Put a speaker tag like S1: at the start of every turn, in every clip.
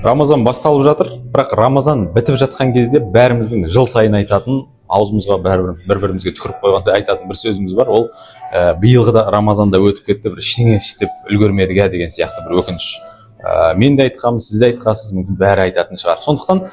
S1: Рамазан басталып жатыр, бірақ Рамазан бітіп жатқан кезде бәріміздің жыл сайын айтатын, аузымызға бір-бірімізге түкіріп қойғанда айтатын бір сөзіміз бар. Ол биылғы да Рамазанда өтіп кетті, бір ештеңе істеп үлгермедік деген сияқты бір өкініш. Мен де айтқанмын, сіз де айтқансыз, мүмкін бәрі айтатын шығар. Сондықтан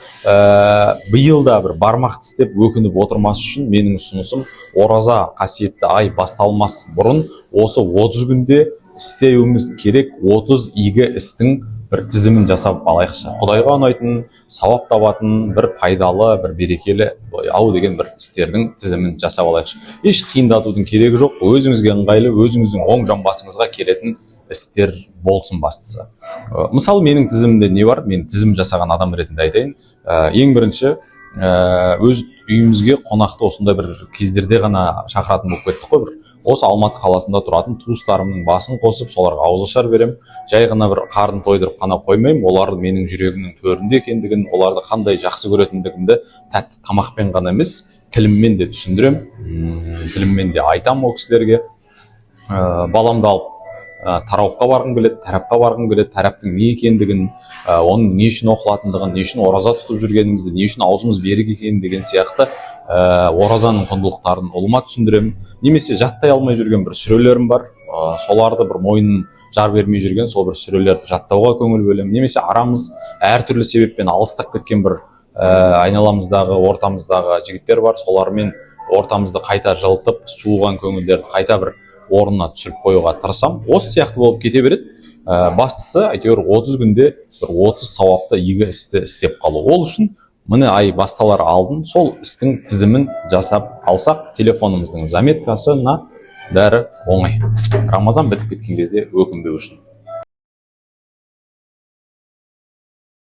S1: биылда бір бармақ тістеп өкініп отырмас үшін менің ұсынысым, ораза қасиетті ай басталмас бұрын осы 30 күнде істеуіміз керек 30 игі істің бір тізімін жасап алайықшы. Құдайға ұнайтын, сауап табатын, бір пайдалы, бір берекелі ау деген бір істердің тізімін жасап алайықшы. Еш қиындатудың керегі жоқ. Өзіңізге ыңғайлы, өзіңіздің оң жамбасыңызға келетін істер болсын бастысы. Мысалы, менің тізімімде не бар? Мен тізім жасаған адам ретінде айтайын. Ең бірінші, өз үйімізге қонақты осындай бір кездерде ғана шақыратын болып кеттік қой. Осы Алматы қаласында тұратын туыстарымның басын қосып, соларға ауызашар берем. Жай ғана бір қарын тойдырып қана қоймаймын. Оларды менің жүрегімнің төрінде екендігін, оларды қандай жақсы көретіндігімді тәтті тамақпен ғана емес, тіліммен де түсіндірем. Тіліммен де айтам ол кісілерге. Баламды алып тарауққа барғым келеді, тарапқа барғым келеді, тараптың не екендігін, оның не үшін оқылатындығын, не үшін ораза тұтып жүргенімізді, не үшін аузымыз берік екенін деген сияқты оразаның құндылықтарын ұлыма түсіндіремін. Немесе жаттай алмай жүрген бір сүрелерім бар, соларды бір мойнын жар бермей жүрген сол бір сүрелерді жаттауға көңіл бөлемін. Немесе арамыз әртүрлі себеппен алыстап кеткен бір айналамыздағы, ортамыздағы жігіттер бар, солармен ортамызды қайта жылытып, суыған көңілдерді қайта бір орнына түсіріп қоюға тырысам. Осы сияқты болып кете береді. Бастысы әйтеуір 30 күнде бір 30 сауапты игі істі істеп қалу. Ол үшін міне ай басталар алдын сол істің тізімін жасап алсақ, телефонымыздың заметкасына бәрі оңай. Рамазан бітіп кеткен кезде өкінбеу үшін.